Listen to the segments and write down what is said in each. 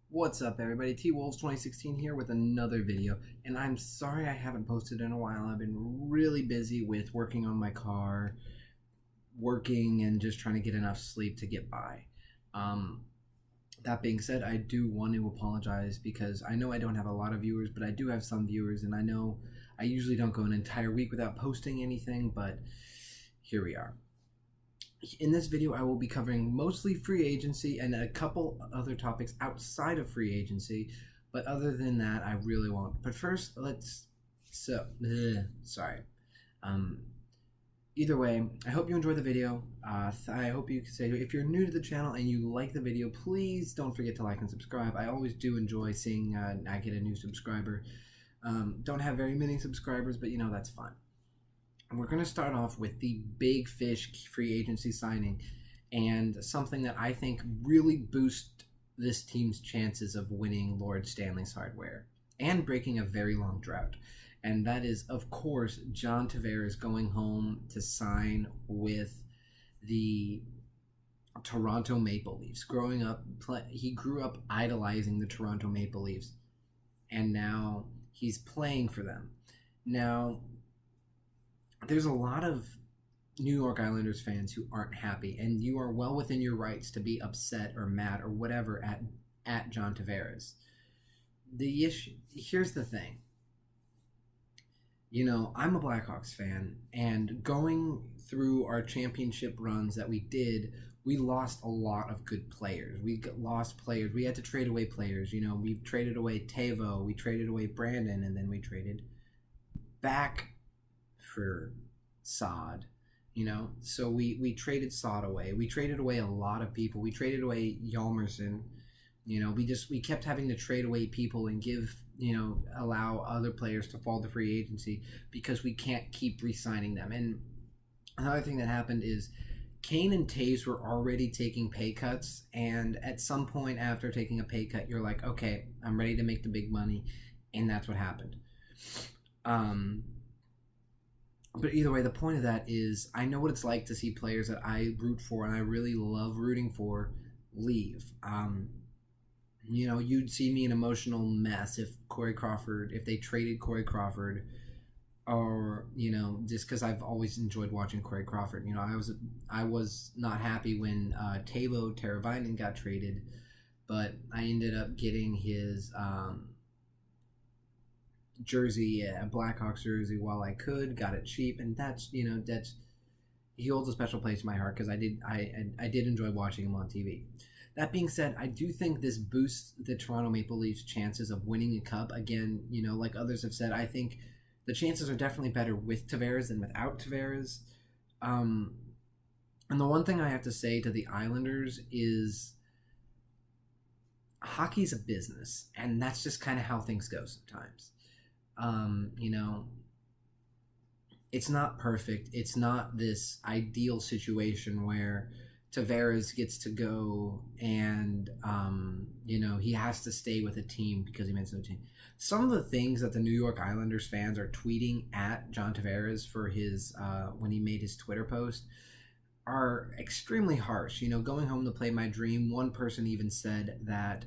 What's up, everybody? T-Wolves 2016 here with another video, and I'm sorry I haven't posted in a while. I've been really busy with working on my car, working, and just trying to get enough sleep to get by. That being said, I do want to apologize because I know I don't have a lot of viewers, but I do have some viewers, and I know I usually don't go an entire week without posting anything, but here we are. In this video, I will be covering mostly free agency and a couple other topics outside of free agency, but other than that, I really won't. But first, either way, I hope you enjoy the video. I hope you can say, if you're new to the channel and you like the video, please don't forget to like and subscribe. I always do enjoy seeing I get a new subscriber. Don't have very many subscribers, but that's fine. And we're going to start off with the big fish free agency signing and something that I think really boosts this team's chances of winning Lord Stanley's hardware and breaking a very long drought. And that is, of course, John Tavares going home to sign with the Toronto Maple Leafs. Growing up, he grew up idolizing the Toronto Maple Leafs, and now he's playing for them. Now, there's a lot of New York Islanders fans who aren't happy, and you are well within your rights to be upset or mad or whatever at John Tavares. Here's the thing. I'm a Blackhawks fan, and going through our championship runs that we did, we lost a lot of good players. We lost players. We had to trade away players. We traded away Tavo, we traded away Brandon, and then we traded back for Saad, so we traded Saad away. We traded away a lot of people. We traded away Hjalmarsson. We kept having to trade away people and allow other players to fall to free agency because we can't keep re-signing them. And another thing that happened is Kane and Taves were already taking pay cuts, and at some point after taking a pay cut, you're like, okay, I'm ready to make the big money, and that's what happened. But either way, the point of that is I know what it's like to see players that I root for and I really love rooting for leave. You'd see me an emotional mess if they traded Corey Crawford, or, just because I've always enjoyed watching Corey Crawford. I was not happy when Teuvo Teravainen got traded, but I ended up getting his jersey, Blackhawks jersey, while I could, got it cheap, and that's he holds a special place in my heart because I did enjoy watching him on TV. That being said, I do think this boosts the Toronto Maple Leafs' chances of winning a cup. Again, like others have said, I think the chances are definitely better with Tavares than without Tavares. And the one thing I have to say to the Islanders is hockey's a business, and that's just kind of how things go sometimes. It's not perfect. It's not this ideal situation where Tavares gets to go and, he has to stay with a team because he meant so to the team. Some of the things that the New York Islanders fans are tweeting at John Tavares for his, when he made his Twitter post, are extremely harsh. Going home to play my dream. One person even said that,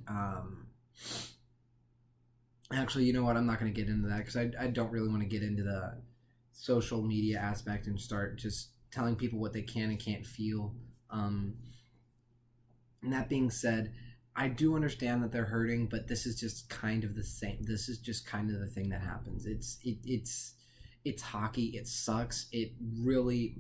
actually, you know what? I'm not going to get into that because I don't really want to get into the social media aspect and start just telling people what they can and can't feel. And that being said, I do understand that they're hurting, but this is just kind of the same. This is just kind of the thing that happens. It's hockey. It sucks. It really,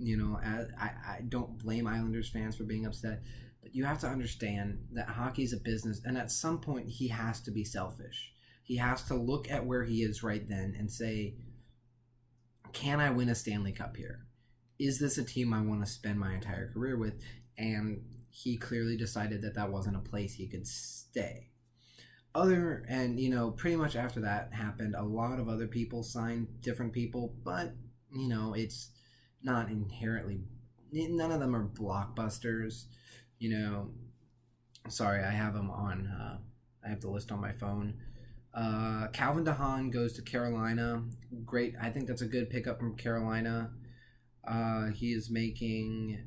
I don't blame Islanders fans for being upset, but you have to understand that hockey is a business, and at some point he has to be selfish. He has to look at where he is right then and say, can I win a Stanley Cup here? Is this a team I want to spend my entire career with? And he clearly decided that that wasn't a place he could stay. Pretty much after that happened, a lot of other people signed different people, but, it's not inherently, none of them are blockbusters. Sorry, I have them on, I have the list on my phone. Calvin DeHaan goes to Carolina. Great. I think that's a good pickup from Carolina. He is making,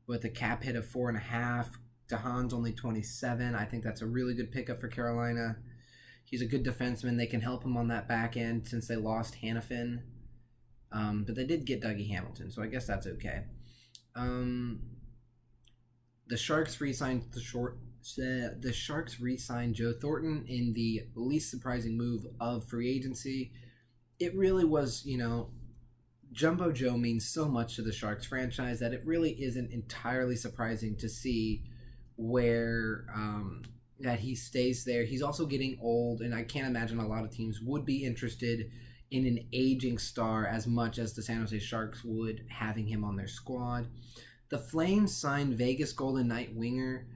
with a cap hit of 4.5, DeHaan's only 27. I think that's a really good pickup for Carolina. He's a good defenseman. They can help him on that back end since they lost Hannafin. But they did get Dougie Hamilton, so I guess that's okay. The Sharks re-signed Joe Thornton in the least surprising move of free agency. It really was, Jumbo Joe means so much to the Sharks franchise that it really isn't entirely surprising to see where that he stays there. He's also getting old, and I can't imagine a lot of teams would be interested in an aging star as much as the San Jose Sharks would having him on their squad. The Flames signed Vegas Golden Knight winger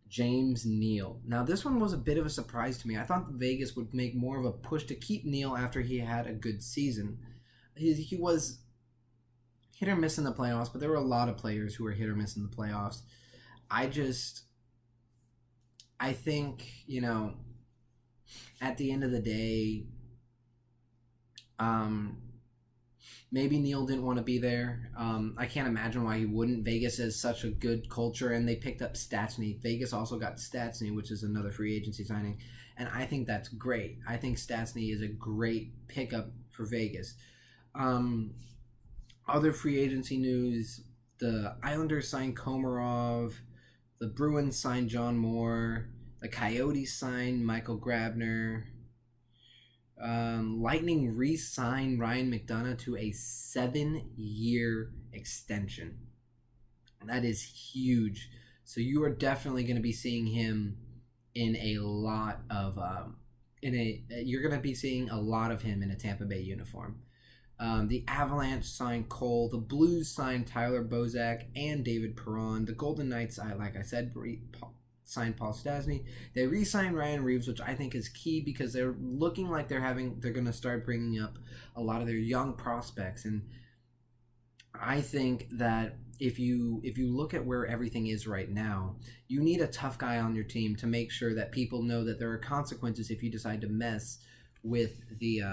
James Neal. Now, this one was a bit of a surprise to me. I thought Vegas would make more of a push to keep Neal after he had a good season. He was hit or miss in the playoffs, but there were a lot of players who were hit or miss in the playoffs. I think, at the end of the day, maybe Neal didn't want to be there. I can't imagine why he wouldn't. Vegas is such a good culture, and they picked up Stastny. Vegas also got Stastny, which is another free agency signing, and I think that's great. I think Stastny is a great pickup for Vegas. Other free agency news, the Islanders signed Komarov, the Bruins signed John Moore, the Coyotes signed Michael Grabner, Lightning re-signed Ryan McDonough to a 7-year extension. That is huge. So you are definitely going to be seeing him in a lot of you're going to be seeing a lot of him in a Tampa Bay uniform. The Avalanche signed Cole. The Blues signed Tyler Bozak and David Perron. The Golden Knights, like I said, signed Paul Stastny. They re-signed Ryan Reeves, which I think is key because they're looking like they're going to start bringing up a lot of their young prospects. And I think that if you look at where everything is right now, you need a tough guy on your team to make sure that people know that there are consequences if you decide to mess with the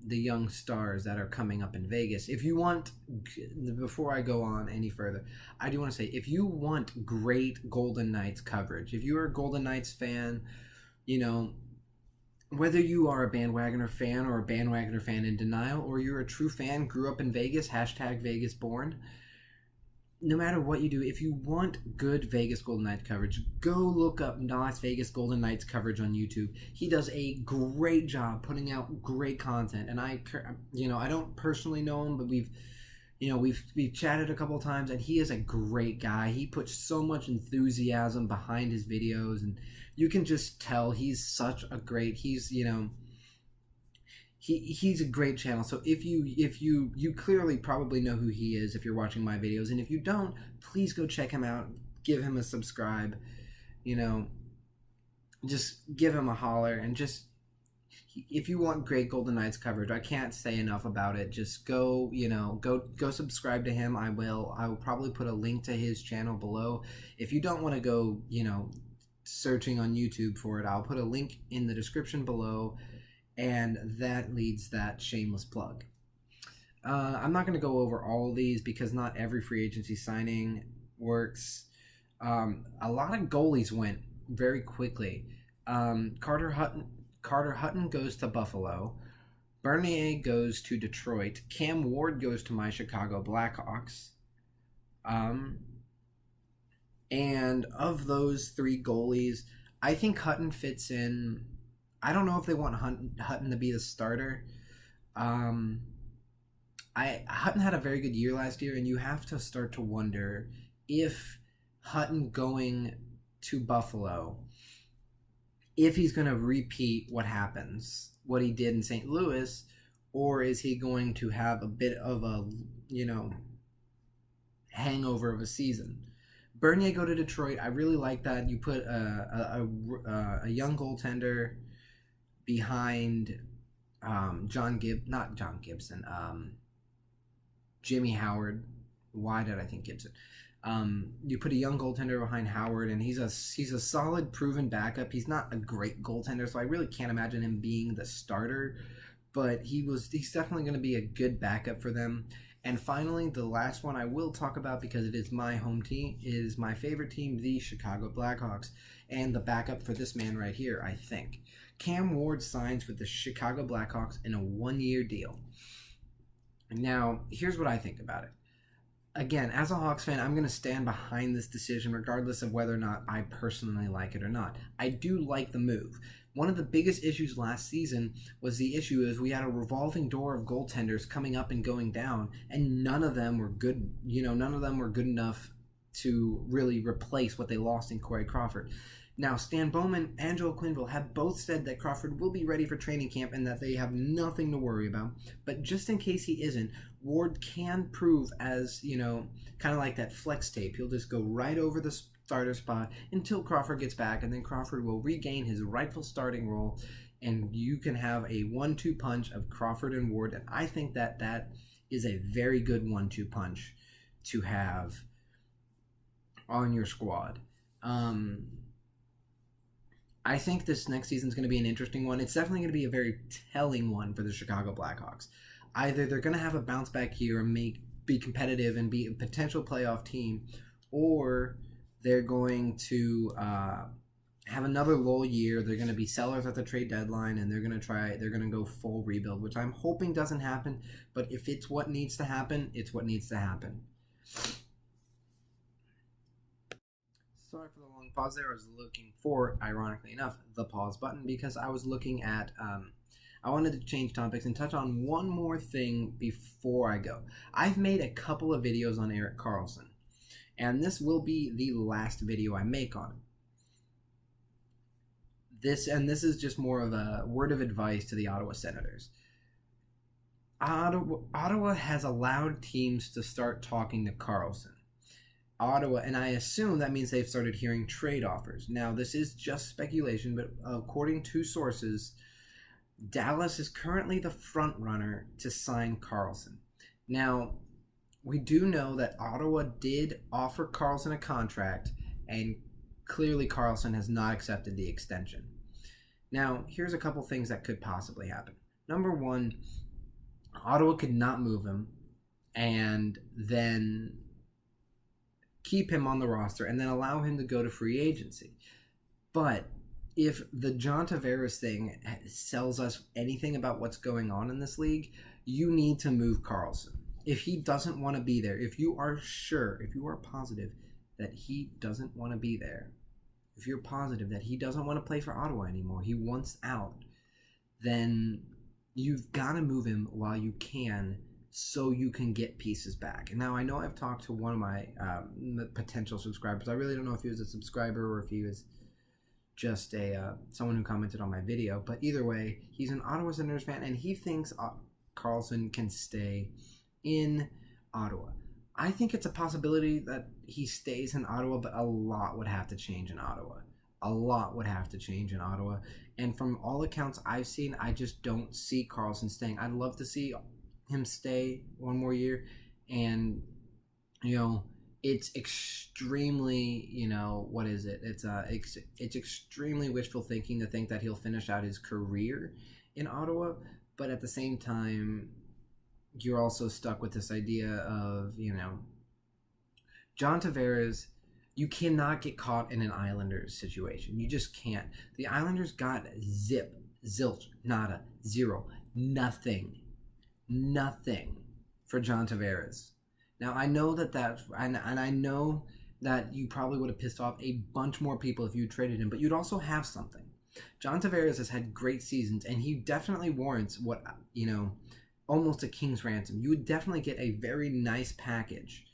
young stars that are coming up in Vegas. If you want, before I go on any further, I do want to say, if you want great Golden Knights coverage, if you're a Golden Knights fan, whether you are a bandwagoner fan or a bandwagoner fan in denial, or you're a true fan, grew up in Vegas, #VegasBorn, no matter what you do, if you want good Vegas Golden Knights coverage, go look up Las Vegas Golden Knights coverage on YouTube. He does a great job putting out great content, and I don't personally know him, but we've chatted a couple of times, and he is a great guy. He puts so much enthusiasm behind his videos, and you can just tell he's such a great. He's a great channel. So if you clearly probably know who he is if you're watching my videos, and if you don't, please go check him out. Give him a subscribe. Just give him a holler, and just if you want great Golden Knights coverage, I can't say enough about it. Just go subscribe to him. I will probably put a link to his channel below. If you don't want to go searching on YouTube for it, I'll put a link in the description below. And that leads that shameless plug. I'm not going to go over all of these because not every free agency signing works. A lot of goalies went very quickly. Carter Hutton goes to Buffalo. Bernier goes to Detroit. Cam Ward goes to my Chicago Blackhawks. And of those three goalies, I think Hutton fits in. I don't know if they want Hutton to be the starter. Hutton had a very good year last year, and you have to start to wonder if Hutton going to Buffalo, if he's going to repeat what he did in St. Louis, or is he going to have a bit of a, hangover of a season. Bernier go to Detroit. I really like that. You put a young goaltender behind Jimmy Howard. Why did I think Gibson? You put a young goaltender behind Howard, and he's a solid, proven backup. He's not a great goaltender, so I really can't imagine him being the starter, but he's definitely going to be a good backup for them. And finally, the last one I will talk about because it is my home team, is my favorite team, the Chicago Blackhawks, and the backup for this man right here, I think. Cam Ward signs with the Chicago Blackhawks in a 1-year deal. Now, here's what I think about it. Again, as a Hawks fan, I'm going to stand behind this decision regardless of whether or not I personally like it or not. I do like the move. One of the biggest issues last season was the issue is we had a revolving door of goaltenders coming up and going down, and none of them were good. None of them were good enough to really replace what they lost in Corey Crawford. Now, Stan Bowman and Joel Quenneville have both said that Crawford will be ready for training camp and that they have nothing to worry about. But just in case he isn't, Ward can prove as, kind of like that flex tape. He'll just go right over the starter spot until Crawford gets back, and then Crawford will regain his rightful starting role, and you can have a 1-2 punch of Crawford and Ward. And I think that that is a very good 1-2 punch to have on your squad. I think this next season is going to be an interesting one. It's definitely going to be a very telling one for the Chicago Blackhawks. Either they're going to have a bounce back year and be competitive and be a potential playoff team, or they're going to have another lull year. They're going to be sellers at the trade deadline, and they're going to go full rebuild, which I'm hoping doesn't happen. But if it's what needs to happen, it's what needs to happen. Sorry for the long pause there. I was looking for, ironically enough, the pause button because I was looking at, I wanted to change topics and touch on one more thing before I go. I've made a couple of videos on Erik Karlsson, and this will be the last video I make on him. This is just more of a word of advice to the Ottawa Senators. Ottawa has allowed teams to start talking to Karlsson. Ottawa, and I assume that means they've started hearing trade offers. Now, this is just speculation, but according to sources, Dallas is currently the front runner to sign Karlsson. Now, we do know that Ottawa did offer Karlsson a contract, and clearly Karlsson has not accepted the extension. Now, here's a couple things that could possibly happen. Number one, Ottawa could not move him and then keep him on the roster and then allow him to go to free agency. But if the John Tavares thing sells us anything about what's going on in this league, you need to move Karlsson. If he doesn't want to be there, if you are sure, if you are positive that he doesn't want to be there, if you're positive that he doesn't want to play for Ottawa anymore, he wants out, then you've got to move him while you can, so you can get pieces back. And now I know I've talked to one of my potential subscribers. I really don't know if he was a subscriber or if he was just someone who commented on my video. But either way, he's an Ottawa Senators fan, and he thinks Karlsson can stay in Ottawa. I think it's a possibility that he stays in Ottawa, but a lot would have to change in Ottawa. A lot would have to change in Ottawa. And from all accounts I've seen, I just don't see Karlsson staying. I'd love to see him stay one more year, and it's extremely it's extremely wishful thinking to think that he'll finish out his career in Ottawa, but at the same time you're also stuck with this idea of John Tavares. You cannot get caught in an Islanders situation. You just can't. The Islanders got zip, zilch, nada, zero, nothing for John Tavares. Now, I know and I know that you probably would have pissed off a bunch more people if you traded him, but you'd also have something. John Tavares has had great seasons, and he definitely warrants almost a king's ransom. You would definitely get a very nice package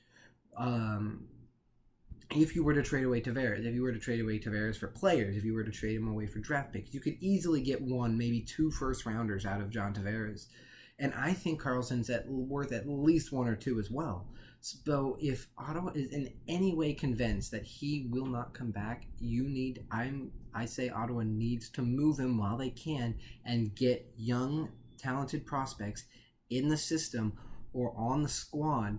if you were to trade away Tavares. If you were to trade away Tavares for players, if you were to trade him away for draft picks, you could easily get one, maybe 2 first-rounders out of John Tavares. And I think Karlsson's worth at least 1 or 2 as well. So if Ottawa is in any way convinced that he will not come back, I say Ottawa needs to move him while they can and get young, talented prospects in the system or on the squad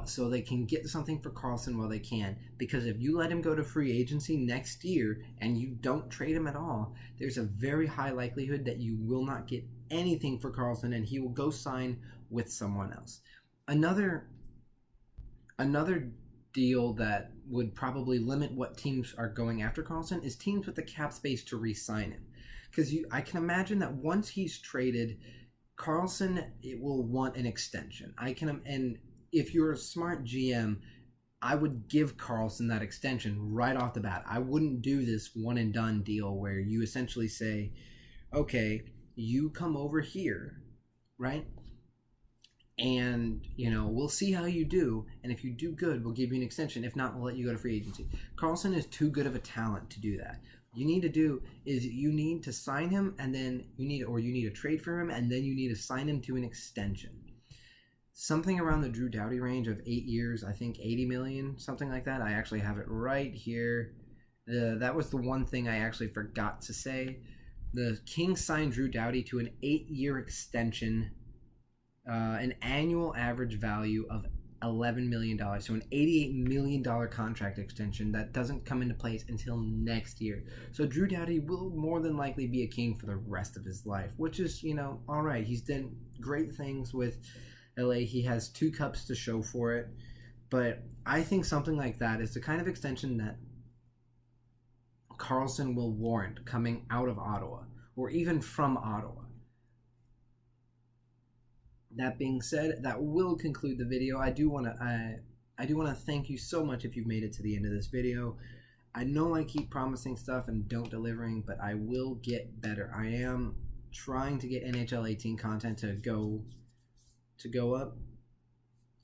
so they can get something for Karlsson while they can. Because if you let him go to free agency next year and you don't trade him at all, there's a very high likelihood that you will not get anything for Karlsson, and he will go sign with someone else. Another another deal that would probably limit what teams are going after Karlsson is teams with the cap space to re-sign him, because I can imagine that once he's traded, Karlsson it will want an extension. And if you're a smart GM, I would give Karlsson that extension right off the bat. I wouldn't do this one and done deal where you essentially say, okay, you come over here, right? And we'll see how you do, and if you do good, we'll give you an extension. If not, we'll let you go to free agency. Karlsson is too good of a talent to do that. You need to do is you need to sign him, and then you need to trade for him, and then you need to sign him to an extension, something around the Drew Doughty range of 8 years. I think 80 million, something like that. I actually have it right here. That was the one thing I actually forgot to say. The Kings signed Drew Doughty to an 8-year extension, an annual average value of $11 million. So an $88 million contract extension that doesn't come into place until next year. So Drew Doughty will more than likely be a King for the rest of his life, which is, all right. He's done great things with LA. He has 2 cups to show for it. But I think something like that is the kind of extension that Karlsson will warrant coming out of Ottawa, or even from Ottawa. That being said, that will conclude the video. I do want to thank you so much if you've made it to the end of this video. I know I keep promising stuff and don't delivering, but I will get better. I am trying to get NHL 18 content to go up.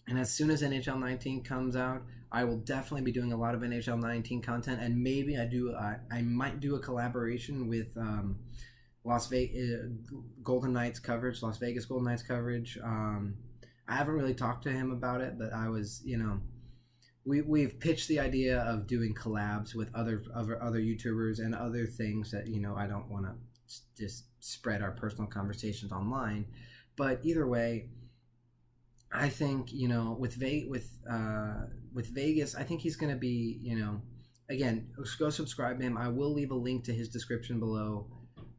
And as soon as NHL 19 comes out, I will definitely be doing a lot of NHL 19 content, and maybe I might do a collaboration with Las Vegas Golden Knights coverage. I haven't really talked to him about it, but I was, we've pitched the idea of doing collabs with other YouTubers and other things that, I don't want to just spread our personal conversations online. But either way, I think, with Vegas, I think he's going to be, again, go subscribe to him. I will leave a link to his description below.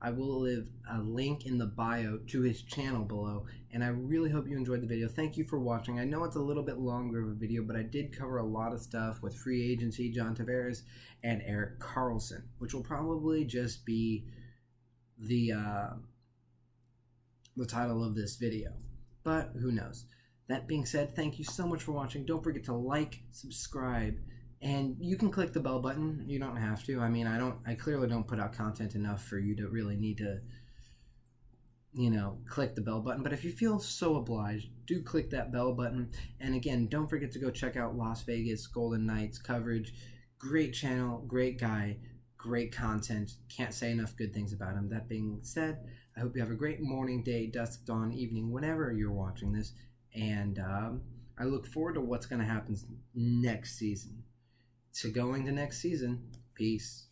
I will leave a link in the bio to his channel below, and I really hope you enjoyed the video. Thank you for watching. I know it's a little bit longer of a video, but I did cover a lot of stuff with free agency, John Tavares, and Erik Karlsson, which will probably just be the title of this video, but who knows. That being said, thank you so much for watching. Don't forget to like, subscribe, and you can click the bell button. You don't have to. I mean, I clearly don't put out content enough for you to really need to, click the bell button. But if you feel so obliged, do click that bell button. And again, don't forget to go check out Las Vegas Golden Knights coverage. Great channel, great guy, great content. Can't say enough good things about him. That being said, I hope you have a great morning, day, dusk, dawn, evening, whenever you're watching this. And I look forward to what's going to happen next season. So going to next season, peace.